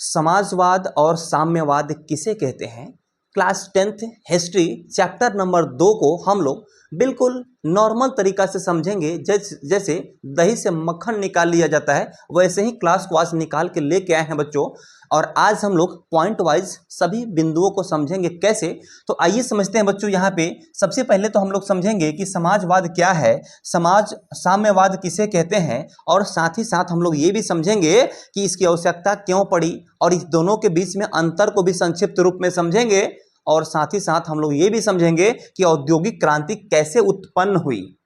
समाजवाद और साम्यवाद किसे कहते हैं। Class 10th history chapter number 2 को हम लोग बिल्कुल नॉर्मल तरीका से समझेंगे। जैसे दही से मक्खन निकाल लिया जाता है वैसे ही क्लास को आज निकाल के लेके आए हैं बच्चों। और आज हम लोग पॉइंट वाइज सभी बिंदुओं को समझेंगे कैसे। तो आइए समझते हैं बच्चों। यहाँ पे सबसे पहले तो हम लोग समझेंगे कि समाजवाद क्या है, साम्यवाद किसे कहते हैं, और साथ ही साथ हम लोग ये भी समझेंगे कि इसकी आवश्यकता क्यों पड़ी, और इस दोनों के बीच में अंतर को भी संक्षिप्त रूप में समझेंगे। और साथ ही साथ हम लोग ये भी समझेंगे कि औद्योगिक क्रांति कैसे उत्पन्न हुई,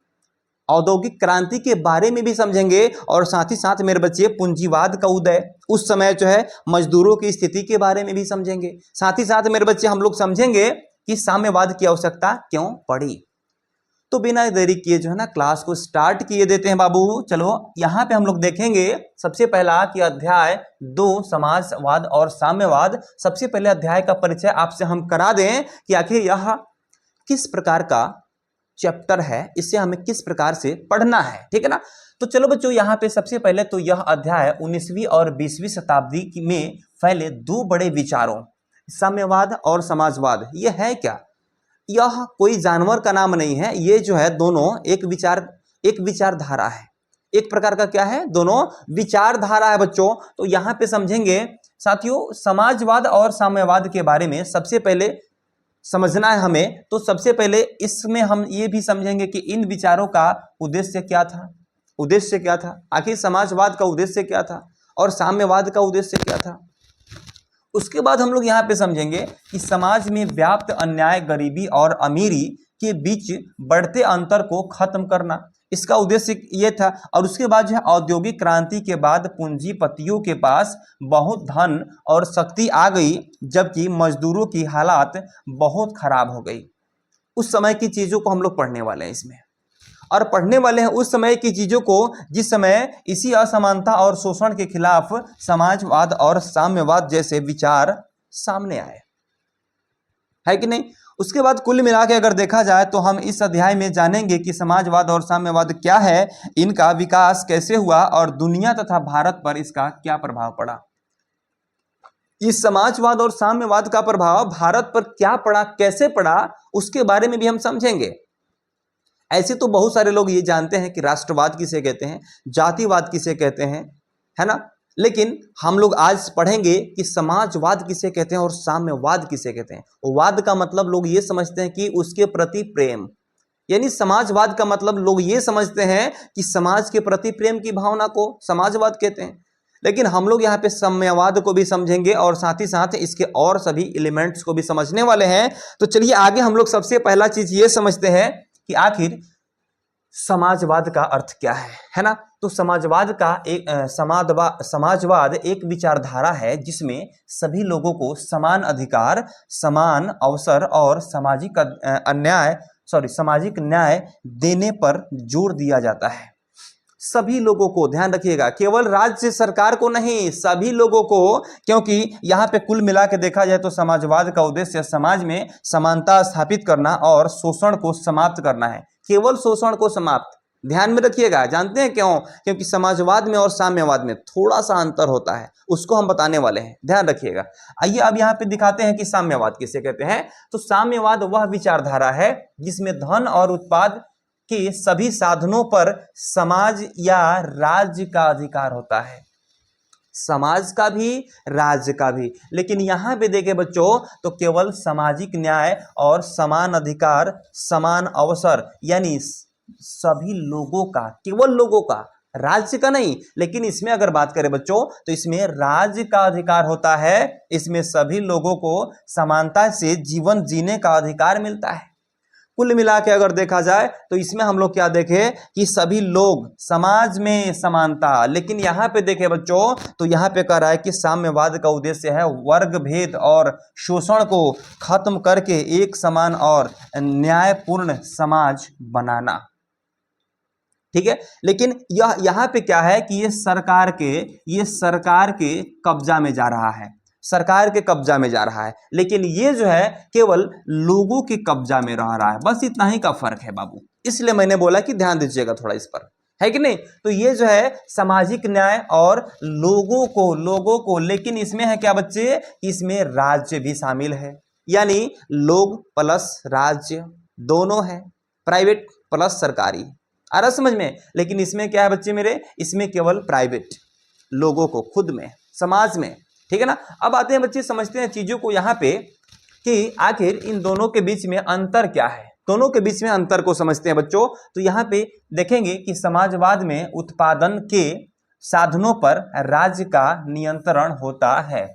औद्योगिक क्रांति के बारे में भी समझेंगे। और साथ ही साथ मेरे बच्चे पूंजीवाद का उदय, उस समय जो है मजदूरों की स्थिति के बारे में भी समझेंगे। साथ ही साथ मेरे बच्चे हम लोग समझेंगे कि साम्यवाद की आवश्यकता क्यों पड़ी। तो बिना देरी किए जो है ना क्लास को स्टार्ट किए देते हैं बाबू। चलो यहाँ पे हम लोग देखेंगे सबसे पहला कि अध्याय 2 समाजवाद और साम्यवाद। सबसे पहले अध्याय का परिचय आपसे हम करा दें कि आखिर यह किस प्रकार का चैप्टर है, इसे हमें किस प्रकार से पढ़ना है, ठीक है ना। तो चलो बच्चों यहाँ पे सबसे पहले तो यह अध्याय 19वीं और 20वीं शताब्दी में फैले दो बड़े विचारों साम्यवाद और समाजवाद। यह है क्या, यह कोई जानवर का नाम नहीं है, ये जो है दोनों एक विचारधारा है, एक प्रकार का क्या है, दोनों विचारधारा है बच्चों। तो यहाँ पे समझेंगे साथियों समाजवाद और साम्यवाद के बारे में सबसे पहले समझना है हमें। तो सबसे पहले इसमें हम ये भी समझेंगे कि इन विचारों का उद्देश्य क्या था, आखिर समाजवाद का उद्देश्य क्या था और साम्यवाद का उद्देश्य क्या था। उसके बाद हम लोग यहाँ पे समझेंगे कि समाज में व्याप्त अन्याय, गरीबी और अमीरी के बीच बढ़ते अंतर को खत्म करना, इसका उद्देश्य ये था। और उसके बाद जो है औद्योगिक क्रांति के बाद पूंजीपतियों के पास बहुत धन और शक्ति आ गई, जबकि मजदूरों की हालात बहुत खराब हो गई। उस समय की चीजों को हम लोग पढ़ने वाले हैं इसमें, और पढ़ने वाले हैं उस समय की चीजों को जिस समय इसी असमानता और शोषण के खिलाफ समाजवाद और साम्यवाद जैसे विचार सामने आए, है कि नहीं। उसके बाद कुल मिला के अगर देखा जाए तो हम इस अध्याय में जानेंगे कि समाजवाद और साम्यवाद क्या है, इनका विकास कैसे हुआ और दुनिया तथा भारत पर इसका क्या प्रभाव पड़ा। इस समाजवाद और साम्यवाद का प्रभाव भारत पर क्या पड़ा, कैसे पड़ा, उसके बारे में भी हम समझेंगे। ऐसे तो बहुत सारे लोग ये जानते हैं कि राष्ट्रवाद किसे कहते हैं, जातिवाद किसे कहते हैं, है ना। लेकिन हम लोग आज पढ़ेंगे कि समाजवाद किसे कहते हैं और साम्यवाद किसे कहते हैं। वाद का मतलब लोग ये समझते हैं कि उसके प्रति प्रेम, यानी समाजवाद का मतलब लोग ये समझते हैं कि समाज के प्रति प्रेम की भावना को समाजवाद कहते हैं। लेकिन हम लोग यहाँ पे साम्यवाद को भी समझेंगे और साथ ही साथ इसके और सभी एलिमेंट्स को भी समझने वाले हैं। तो चलिए आगे हम लोग सबसे पहला चीज ये समझते हैं कि आखिर समाजवाद का अर्थ क्या है ना। तो समाजवाद एक विचारधारा है जिसमें सभी लोगों को समान अधिकार, समान अवसर और सामाजिक न्याय देने पर जोर दिया जाता है। सभी लोगों को, ध्यान रखिएगा, केवल राज्य सरकार को नहीं, सभी लोगों को। क्योंकि यहाँ पे कुल मिला के देखा जाए तो समाजवाद का उद्देश्य समाज में समानता स्थापित करना और शोषण को समाप्त करना है, केवल शोषण को समाप्त। ध्यान में रखिएगा, जानते हैं क्यों, क्योंकि समाजवाद में और साम्यवाद में थोड़ा सा अंतर होता है, उसको हम बताने वाले हैं, ध्यान रखिएगा। आइए अब यहाँ पे दिखाते हैं कि साम्यवाद किसे कहते हैं। तो साम्यवाद वह विचारधारा है जिसमें धन और उत्पाद कि सभी साधनों पर समाज या राज्य का अधिकार होता है, समाज का भी राज्य का भी। लेकिन यहां पे देखें बच्चों तो केवल सामाजिक न्याय और समान अधिकार, समान अवसर, यानी सभी लोगों का, केवल लोगों का, राज्य का नहीं। लेकिन इसमें अगर बात करें बच्चों तो इसमें राज्य का अधिकार होता है, इसमें सभी लोगों को समानता से जीवन जीने का अधिकार मिलता है। कुल मिला के अगर देखा जाए तो इसमें हम लोग क्या देखें कि सभी लोग, समाज में समानता। लेकिन यहाँ पे देखें बच्चों तो यहाँ पे कह रहा है कि साम्यवाद का उद्देश्य है वर्ग भेद और शोषण को खत्म करके एक समान और न्यायपूर्ण समाज बनाना, ठीक है। लेकिन यह यहाँ पे क्या है कि ये सरकार के कब्जा में जा रहा है, सरकार के कब्जा में जा रहा है। लेकिन ये जो है केवल लोगों के कब्जा में रह रहा है, बस इतना ही का फर्क है बाबू। इसलिए मैंने बोला कि ध्यान दीजिएगा थोड़ा इस पर। है कि नहीं। तो ये जो है सामाजिक न्याय और लोगों को लेकिन इसमें है क्या बच्चे, इसमें राज्य भी शामिल है, यानी लोग प्लस राज्य दोनों है, प्राइवेट प्लस सरकारी। आ रहा समझ में। लेकिन इसमें क्या है बच्चे मेरे, इसमें केवल प्राइवेट, लोगों को खुद में, समाज में, ठीक है ना। अब आते हैं बच्चे, समझते हैं चीजों को यहाँ पे कि आखिर इन दोनों के बीच में अंतर क्या है। दोनों के बीच में अंतर को समझते हैं बच्चों। तो यहाँ पे देखेंगे कि समाजवाद में उत्पादन के साधनों पर राज्य का नियंत्रण होता है।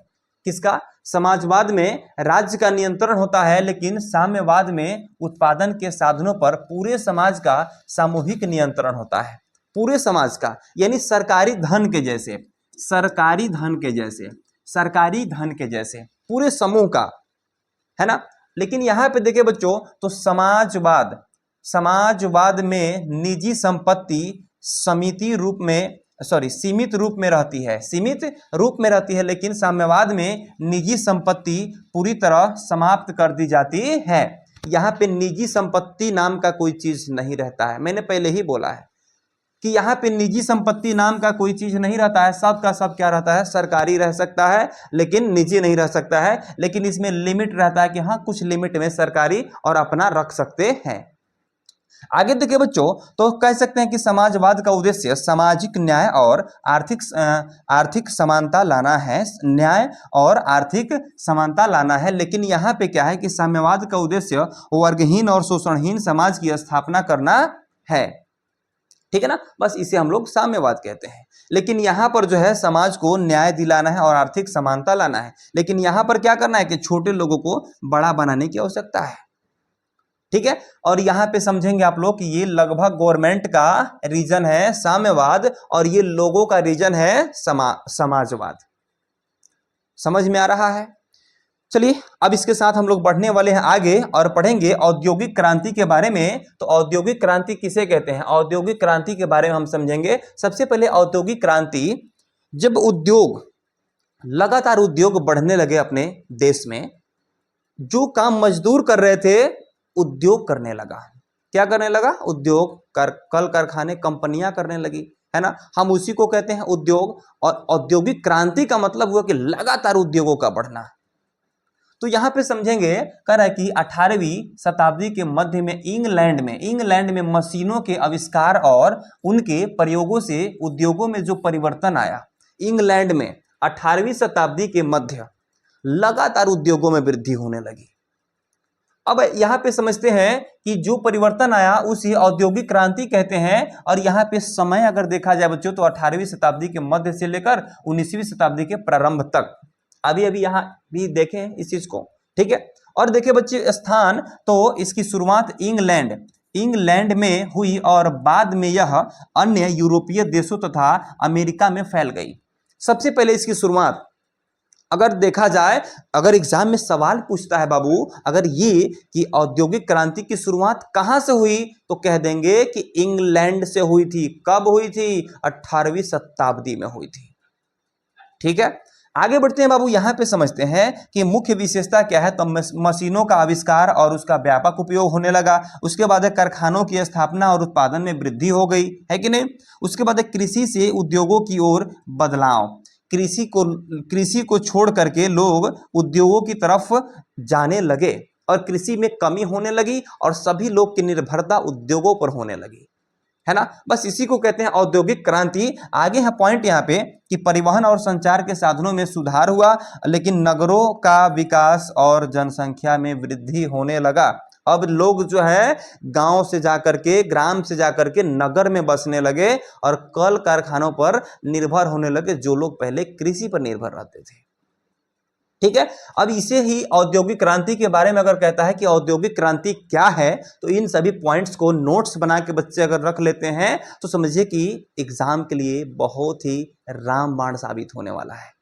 किसका, समाजवाद में राज्य का नियंत्रण होता है, लेकिन साम्यवाद में उत्पादन के साधनों पर पूरे समाज का सामूहिक नियंत्रण होता है, पूरे समाज का, यानी सरकारी धन के जैसे, सरकारी धन के जैसे, सरकारी धन के जैसे पूरे समूह का, है ना। लेकिन यहां पे देखिए बच्चों, तो समाजवाद में निजी संपत्ति सीमित रूप में रहती है, लेकिन साम्यवाद में निजी संपत्ति पूरी तरह समाप्त कर दी जाती है। यहाँ पे निजी संपत्ति नाम का कोई चीज नहीं रहता है। मैंने पहले ही बोला है कि यहाँ पे निजी संपत्ति नाम का कोई चीज नहीं रहता है, सब का सब क्या रहता है, सरकारी रह सकता है लेकिन निजी नहीं रह सकता है। लेकिन इसमें लिमिट रहता है कि हाँ कुछ लिमिट में सरकारी और अपना रख सकते हैं। आगे देखिए बच्चों, तो कह सकते हैं कि समाजवाद का उद्देश्य सामाजिक न्याय और आर्थिक समानता लाना है, न्याय और आर्थिक समानता लाना है। लेकिन यहाँ पे क्या है कि साम्यवाद का उद्देश्य वर्गहीन और शोषणहीन समाज की स्थापना करना है, ठीक है ना। बस इसे हम लोग साम्यवाद कहते हैं। लेकिन यहां पर जो है समाज को न्याय दिलाना है और आर्थिक समानता लाना है। लेकिन यहां पर क्या करना है कि छोटे लोगों को बड़ा बनाने की आवश्यकता है, ठीक है। और यहां पे समझेंगे आप लोग कि ये लगभग गवर्नमेंट का रीजन है साम्यवाद और ये लोगों का रीजन है समाजवाद। समझ में आ रहा है। चलिए अब इसके साथ हम लोग बढ़ने वाले हैं आगे और पढ़ेंगे औद्योगिक क्रांति के बारे में। तो औद्योगिक क्रांति किसे कहते हैं, औद्योगिक क्रांति के बारे में हम समझेंगे। सबसे पहले औद्योगिक क्रांति, जब लगातार उद्योग बढ़ने लगे अपने देश में, जो काम मजदूर कर रहे थे उद्योग करने लगा। क्या करने लगा, उद्योग, कल कारखाने, कंपनियां करने लगी, है ना। हम उसी को कहते हैं उद्योग। और औद्योगिक क्रांति का मतलब हुआ कि लगातार उद्योगों का बढ़ना। तो यहां पे समझेंगे, कह रहा है कि 18वीं शताब्दी के मध्य में इंग्लैंड में मशीनों के आविष्कार और उनके प्रयोगों से उद्योगों में जो परिवर्तन आया, इंग्लैंड में 18वीं शताब्दी के मध्य लगातार उद्योगों में वृद्धि होने लगी। अब यहां पे समझते हैं कि जो परिवर्तन आया उसे औद्योगिक क्रांति कहते हैं। और यहां पे समय अगर देखा जाए बच्चों, तो 18वीं शताब्दी के मध्य से लेकर 19वीं शताब्दी के प्रारंभ तक, अभी यहां भी देखें इस चीज को, ठीक है। और देखिए बच्चे स्थान, तो इसकी शुरुआत इंग्लैंड में हुई और बाद में यह अन्य यूरोपीय देशों तथा अमेरिका में फैल गई। सबसे पहले इसकी शुरुआत अगर देखा जाए, अगर एग्जाम में सवाल पूछता है बाबू, अगर ये कि औद्योगिक क्रांति की शुरुआत कहां से हुई, तो कह देंगे कि इंग्लैंड से हुई थी। कब हुई थी, 18वीं शताब्दी में हुई थी, ठीक है। आगे बढ़ते हैं बाबू, यहां पे समझते हैं कि मुख्य विशेषता क्या है। तो मशीनों का आविष्कार और उसका व्यापक उपयोग होने लगा। उसके बाद कारखानों की स्थापना और उत्पादन में वृद्धि हो गई, है कि नहीं। उसके बाद कृषि से उद्योगों की ओर बदलाव, कृषि को छोड़ करके लोग उद्योगों की तरफ जाने लगे और कृषि में कमी होने लगी और सभी लोग की निर्भरता उद्योगों पर होने लगी, है ना। बस इसी को कहते हैं औद्योगिक क्रांति। आगे है पॉइंट यहाँ पे कि परिवहन और संचार के साधनों में सुधार हुआ, लेकिन नगरों का विकास और जनसंख्या में वृद्धि होने लगा। अब लोग जो है गांव से जाकर के, ग्राम से जाकर के नगर में बसने लगे और कल कारखानों पर निर्भर होने लगे, जो लोग पहले कृषि पर निर्भर रहते थे, ठीक है। अब इसे ही औद्योगिक क्रांति के बारे में अगर कहता है कि औद्योगिक क्रांति क्या है, तो इन सभी पॉइंट्स को नोट्स बना के बच्चे अगर रख लेते हैं तो समझिए कि एग्जाम के लिए बहुत ही रामबाण साबित होने वाला है।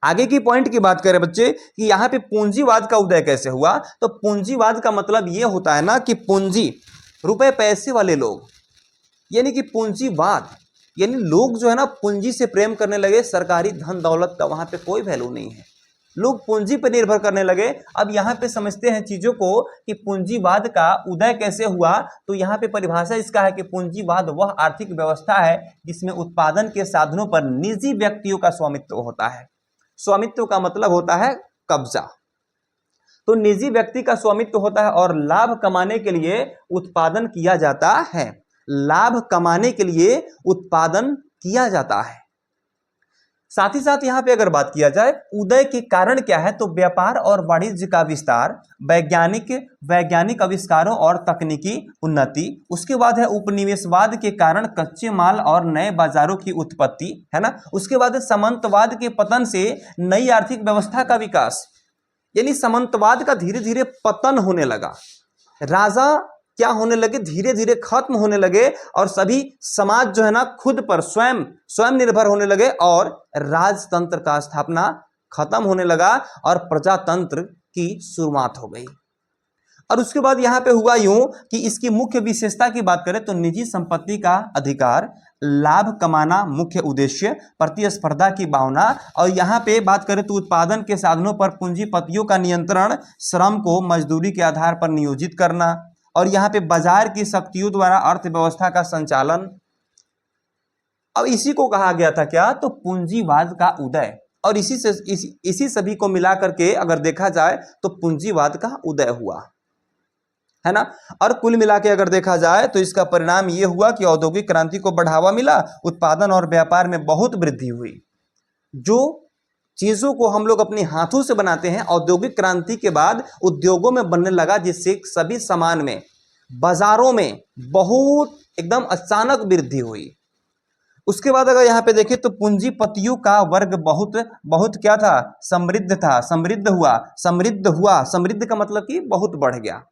आगे की पॉइंट की बात करें बच्चे कि यहां पे पूंजीवाद का उदय कैसे हुआ, तो पूंजीवाद का मतलब यह होता है ना कि पूंजी, रुपए पैसे वाले लोग, यानी कि पूंजीवाद, यानी लोग जो है ना पूंजी से प्रेम करने लगे। सरकारी धन दौलत का वहां पे कोई वैल्यू नहीं है, लोग पूंजी पर निर्भर करने लगे। अब यहाँ पे समझते हैं चीजों को कि पूंजीवाद का उदय कैसे हुआ। तो यहाँ पे परिभाषा इसका है कि पूंजीवाद वह आर्थिक व्यवस्था है जिसमें उत्पादन के साधनों पर निजी व्यक्तियों का स्वामित्व होता है। स्वामित्व का मतलब होता है कब्जा। तो निजी व्यक्ति का स्वामित्व होता है और लाभ कमाने के लिए उत्पादन किया जाता है। लाभ कमाने के लिए उत्पादन किया जाता है। साथ ही साथ यहां पे अगर बात किया जाए उदय के कारण क्या है, तो व्यापार और वाणिज्य का विस्तार, वैज्ञानिक आविष्कारों और तकनीकी उन्नति, उसके बाद है उपनिवेशवाद के कारण कच्चे माल और नए बाजारों की उत्पत्ति, है ना। उसके बाद है सामंतवाद के पतन से नई आर्थिक व्यवस्था का विकास, यानी सामंतवाद का धीरे धीरे पतन होने लगा। राजा क्या होने लगे, धीरे धीरे खत्म होने लगे और सभी समाज जो है ना खुद पर स्वयं निर्भर होने लगे और राजतंत्र का स्थापना खत्म होने लगा और प्रजातंत्र की शुरुआत हो गई। और उसके बाद यहां पे हुआ यूं कि इसकी मुख्य विशेषता की बात करें तो निजी संपत्ति का अधिकार, लाभ कमाना मुख्य उद्देश्य, प्रतिस्पर्धा की भावना, और यहां पे बात करें तो उत्पादन के साधनों पर पूंजीपतियों का नियंत्रण, श्रम को मजदूरी के आधार पर नियोजित करना, और यहां पे बाजार की शक्तियों द्वारा अर्थव्यवस्था का संचालन। अब इसी को कहा गया था क्या, तो पूंजीवाद का उदय। और इसी सभी को मिला करके अगर देखा जाए तो पूंजीवाद का उदय हुआ, है ना। और कुल मिला के अगर देखा जाए तो इसका परिणाम यह हुआ कि औद्योगिक क्रांति को बढ़ावा मिला, उत्पादन और व्यापार में बहुत वृद्धि हुई। जो चीजों को हम लोग अपने हाथों से बनाते हैं, औद्योगिक क्रांति के बाद उद्योगों में बनने लगा, जिससे सभी सामान में, बाजारों में बहुत एकदम अचानक वृद्धि हुई। उसके बाद अगर यहाँ पे देखें तो पूंजीपतियों का वर्ग बहुत क्या था, समृद्ध था, समृद्ध हुआ। समृद्ध का मतलब कि बहुत बढ़ गया।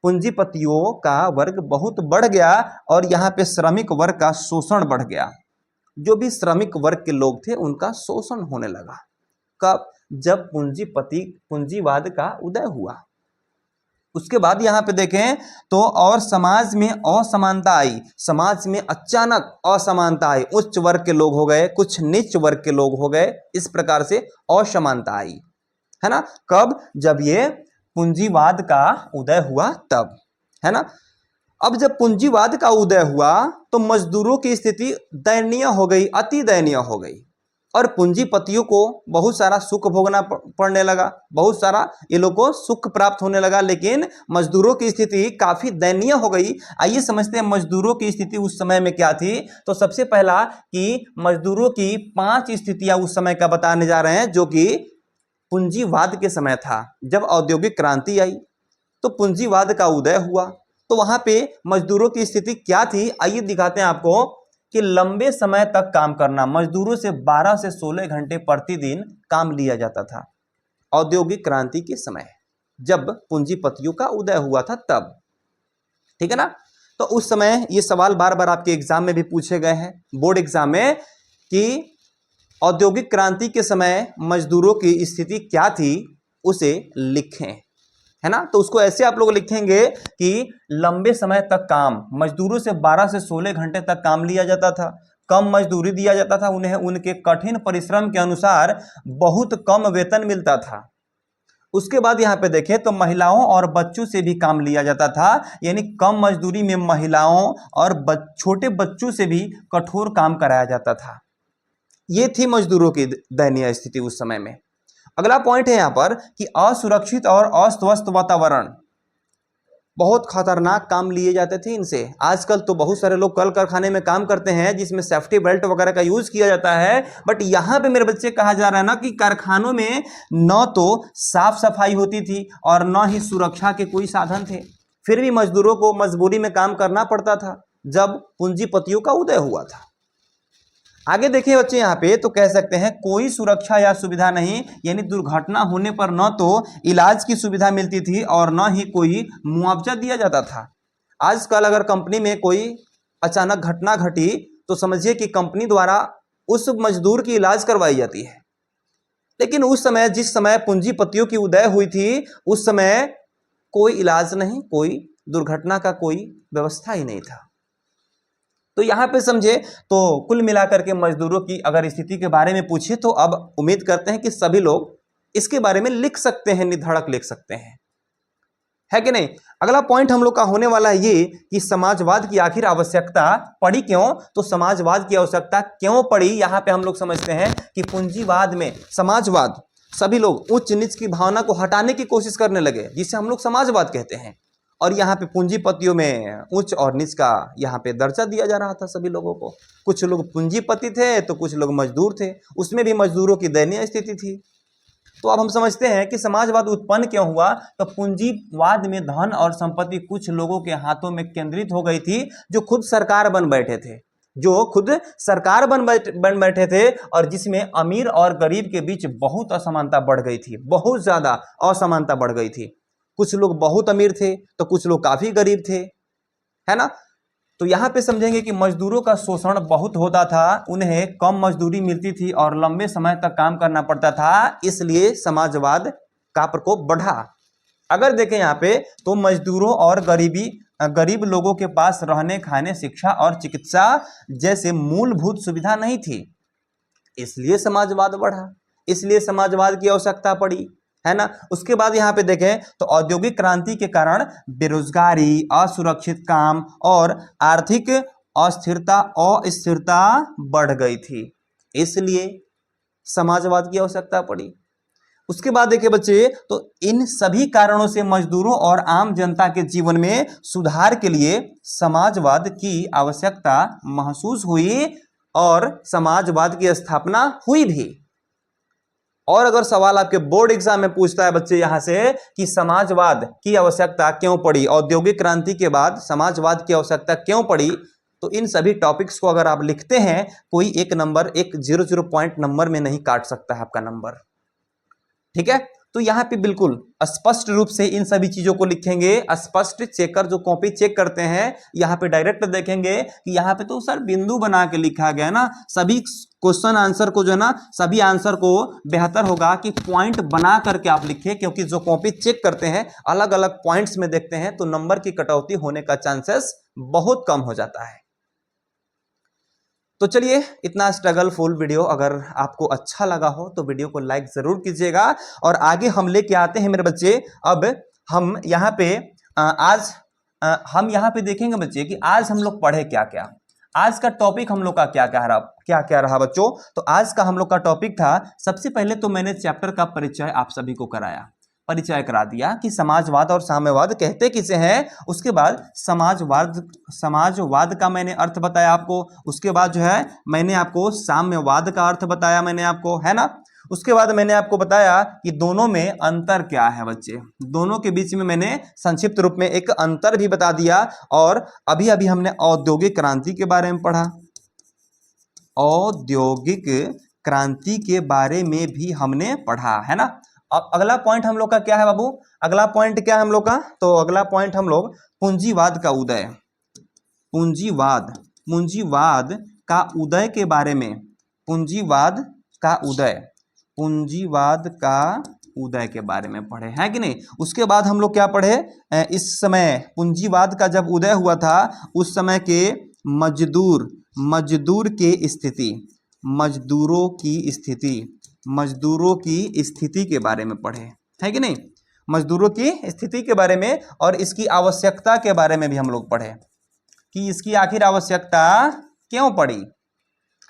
पूंजीपतियों का वर्ग बहुत बढ़ गया और यहाँ पे श्रमिक वर्ग का शोषण बढ़ गया। जो भी श्रमिक वर्ग के लोग थे उनका शोषण होने लगा। कब, जब पूंजीवाद का उदय हुआ। उसके बाद यहां पे देखें तो और समाज में असमानता आई। समाज में अचानक असमानता आई, उच्च वर्ग के लोग हो गए, कुछ नीच वर्ग के लोग हो गए, इस प्रकार से असमानता आई, है ना। कब, जब ये पूंजीवाद का उदय हुआ तब, है ना। अब जब पूंजीवाद का उदय हुआ तो मजदूरों की स्थिति दयनीय हो गई, अति दयनीय हो गई, और पूंजीपतियों को बहुत सारा सुख भोगना पड़ने लगा, बहुत सारा ये लोग को सुख प्राप्त होने लगा, लेकिन मजदूरों की स्थिति काफी दयनीय हो गई। आइए समझते हैं मजदूरों की स्थिति उस समय में क्या थी। तो सबसे पहला कि मजदूरों की 5 स्थितियां उस समय का बताने जा रहे हैं, जो कि पूंजीवाद के समय था। जब औद्योगिक क्रांति आई तो पूंजीवाद का उदय हुआ, तो वहां पे मजदूरों की स्थिति क्या थी, आइए दिखाते हैं आपको। कि लंबे समय तक काम करना, मजदूरों से 12 से 16 घंटे प्रतिदिन काम लिया जाता था औद्योगिक क्रांति के समय, जब पूंजीपतियों का उदय हुआ था तब, ठीक है ना। तो उस समय ये सवाल बार बार आपके एग्जाम में भी पूछे गए हैं, बोर्ड एग्जाम में, कि औद्योगिक क्रांति के समय मजदूरों की स्थिति क्या थी, उसे लिखें, है ना। तो उसको ऐसे आप लोग लिखेंगे कि लंबे समय तक काम, मजदूरों से 12 से 16 घंटे तक काम लिया जाता था, कम मजदूरी दिया जाता था, उन्हें उनके कठिन परिश्रम के अनुसार बहुत कम वेतन मिलता था। उसके बाद यहाँ पे देखें तो महिलाओं और बच्चों से भी काम लिया जाता था, यानी कम मजदूरी में महिलाओं और छोटे बच्चों से भी कठोर काम कराया जाता था। ये थी मजदूरों की दयनीय स्थिति उस समय में। अगला पॉइंट है यहां पर कि असुरक्षित और अस्त-व्यस्त वातावरण, बहुत खतरनाक काम लिए जाते थे इनसे। आजकल तो बहुत सारे लोग कल कारखाने में काम करते हैं जिसमें सेफ्टी बेल्ट वगैरह का यूज किया जाता है, बट यहां पे मेरे बच्चे कहा जा रहा है ना कि कारखानों में न तो साफ सफाई होती थी और न ही सुरक्षा के कोई साधन थे, फिर भी मजदूरों को मजबूरी में काम करना पड़ता था जब पूंजीपतियों का उदय हुआ था। आगे देखिए बच्चे, यहाँ पे तो कह सकते हैं कोई सुरक्षा या सुविधा नहीं, यानी दुर्घटना होने पर न तो इलाज की सुविधा मिलती थी और न ही कोई मुआवजा दिया जाता था। आजकल अगर कंपनी में कोई अचानक घटना घटी तो समझिए कि कंपनी द्वारा उस मजदूर की इलाज करवाई जाती है, लेकिन उस समय, जिस समय पूंजीपतियों की उदय हुई थी, उस समय कोई इलाज नहीं, कोई दुर्घटना का कोई व्यवस्था ही नहीं था। तो यहां पे समझे तो कुल मिलाकर के मजदूरों की अगर स्थिति के बारे में पूछे तो अब उम्मीद करते हैं कि सभी लोग इसके बारे में लिख सकते हैं, निधड़क लिख सकते हैं, है कि नहीं। अगला पॉइंट हम लोग का होने वाला है ये कि समाजवाद की आखिर आवश्यकता पड़ी क्यों। तो समाजवाद की आवश्यकता क्यों पड़ी, यहां पे हम लोग समझते हैं कि पूंजीवाद में समाजवाद सभी लोग उच्च नीच की भावना को हटाने की कोशिश करने लगे, जिसे हम लोग समाजवाद कहते हैं। और यहाँ पे पूंजीपतियों में उच्च और नीच का यहाँ पे दर्जा दिया जा रहा था सभी लोगों को। कुछ लोग पूंजीपति थे तो कुछ लोग मजदूर थे, उसमें भी मजदूरों की दयनीय स्थिति थी। तो अब हम समझते हैं कि समाजवाद उत्पन्न क्यों हुआ। तो पूंजीवाद में धन और संपत्ति कुछ लोगों के हाथों में केंद्रित हो गई थी, जो खुद सरकार बन बैठे थे, बन बैठे थे, और जिसमें अमीर और गरीब के बीच बहुत असमानता बढ़ गई थी, बहुत ज्यादा असमानता बढ़ गई थी। कुछ लोग बहुत अमीर थे तो कुछ लोग काफी गरीब थे, है ना। तो यहां पे समझेंगे कि मजदूरों का शोषण बहुत होता था, उन्हें कम मजदूरी मिलती थी और लंबे समय तक काम करना पड़ता था, इसलिए समाजवाद का प्रकोप बढ़ा। अगर देखें यहाँ पे तो मजदूरों और गरीब लोगों के पास रहने, खाने, शिक्षा और चिकित्सा जैसे मूलभूत सुविधा नहीं थी, इसलिए समाजवाद बढ़ा, इसलिए समाजवाद की आवश्यकता पड़ी, है ना। उसके बाद यहाँ पे देखें तो औद्योगिक क्रांति के कारण बेरोजगारी, असुरक्षित काम और आर्थिक अस्थिरता बढ़ गई थी, इसलिए समाजवाद की आवश्यकता पड़ी। उसके बाद देखिए बच्चे, तो इन सभी कारणों से मजदूरों और आम जनता के जीवन में सुधार के लिए समाजवाद की आवश्यकता महसूस हुई और समाजवाद की स्थापना हुई भी। और अगर सवाल आपके बोर्ड एग्जाम में पूछता है बच्चे यहां से कि समाजवाद की आवश्यकता क्यों पड़ी, औद्योगिक क्रांति के बाद समाजवाद की आवश्यकता क्यों पड़ी, तो इन सभी टॉपिक्स को अगर आप लिखते हैं, कोई एक नंबर, एक 00 पॉइंट नंबर में नहीं काट सकता है आपका नंबर, ठीक है। तो यहाँ पे बिल्कुल स्पष्ट रूप से इन सभी चीजों को लिखेंगे। स्पष्ट चेकर जो कॉपी चेक करते हैं, यहाँ पे डायरेक्ट देखेंगे कि यहाँ पे तो सर बिंदु बना के लिखा गया ना, सभी क्वेश्चन आंसर को जो है ना, सभी आंसर को बेहतर होगा कि पॉइंट बना करके आप लिखें, क्योंकि जो कॉपी चेक करते हैं अलग अलग पॉइंट्स में देखते हैं, तो नंबर की कटौती होने का चांसेस बहुत कम हो जाता है। तो चलिए, इतना स्ट्रगलफुल वीडियो अगर आपको अच्छा लगा हो तो वीडियो को लाइक जरूर कीजिएगा। और आगे हम लेके आते हैं मेरे बच्चे, अब हम यहाँ पे हम यहाँ पे देखेंगे बच्चे कि आज हम लोग पढ़े क्या क्या, आज का टॉपिक हम लोग का क्या क्या रहा बच्चों। तो आज का हम लोग का टॉपिक था, सबसे पहले तो मैंने चैप्टर का परिचय आप सभी को परिचय करा दिया कि समाजवाद और साम्यवाद कहते किसे हैं। उसके बाद समाजवाद का मैंने अर्थ बताया आपको। उसके बाद जो है मैंने आपको साम्यवाद का अर्थ बताया मैंने आपको, है ना। उसके बाद मैंने आपको बताया कि दोनों में अंतर क्या है बच्चे, दोनों के बीच में मैंने संक्षिप्त रूप में एक अंतर भी बता दिया। और अभी अभी हमने औद्योगिक क्रांति के बारे में पढ़ा, औद्योगिक क्रांति के बारे में भी हमने पढ़ा, है ना। अब अगला पॉइंट हम लोग का क्या है बाबू, अगला पॉइंट क्या है हम लोग का, तो अगला पॉइंट हम लोग पूंजीवाद का उदय, पूंजीवाद का उदय के बारे में, पूंजीवाद का उदय के बारे में पढ़े हैं कि नहीं। उसके बाद हम लोग क्या पढ़े, इस समय पूंजीवाद का जब उदय हुआ था उस समय के मजदूरों की स्थिति के बारे में पढ़े, है कि नहीं, मजदूरों की स्थिति के बारे में और इसकी आवश्यकता के बारे में भी हम लोग पढ़े कि इसकी आखिर आवश्यकता क्यों पड़ी।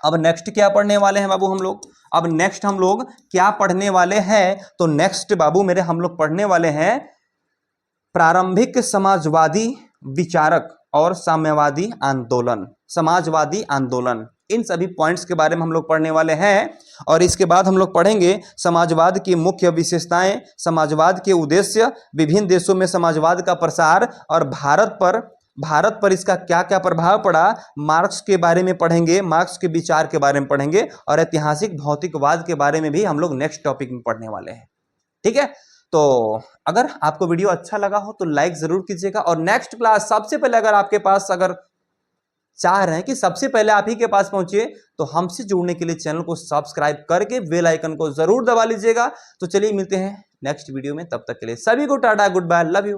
अब नेक्स्ट क्या पढ़ने वाले हैं बाबू हम लोग, अब नेक्स्ट हम लोग क्या पढ़ने वाले हैं, तो नेक्स्ट बाबू मेरे हम लोग पढ़ने वाले हैं प्रारंभिक समाजवादी विचारक और साम्यवादी आंदोलन, समाजवादी आंदोलन, इन सभी पॉइंट्स के बारे में हम लोग पढ़ने वाले हैं। और इसके बाद हम लोग पढ़ेंगे समाजवाद की मुख्य विशेषताएं, समाजवाद के उद्देश्य, विभिन्न देशों में समाजवाद का प्रसार और भारत पर इसका क्या क्या प्रभाव पड़ा, मार्क्स के बारे में पढ़ेंगे, मार्क्स के विचार के बारे में पढ़ेंगे, और ऐतिहासिक भौतिकवाद के बारे में भी हम लोग नेक्स्ट टॉपिक में पढ़ने वाले हैं, ठीक है। तो अगर आपको वीडियो अच्छा लगा हो तो लाइक जरूर कीजिएगा। और नेक्स्ट क्लास सबसे पहले अगर आपके पास अगर चाह रहे हैं कि सबसे पहले आप ही के पास पहुंचे, तो हमसे जुड़ने के लिए चैनल को सब्सक्राइब करके बेल आइकन को जरूर दबा लीजिएगा। तो चलिए मिलते हैं नेक्स्ट वीडियो में, तब तक के लिए सभी को tata, good bye, love you.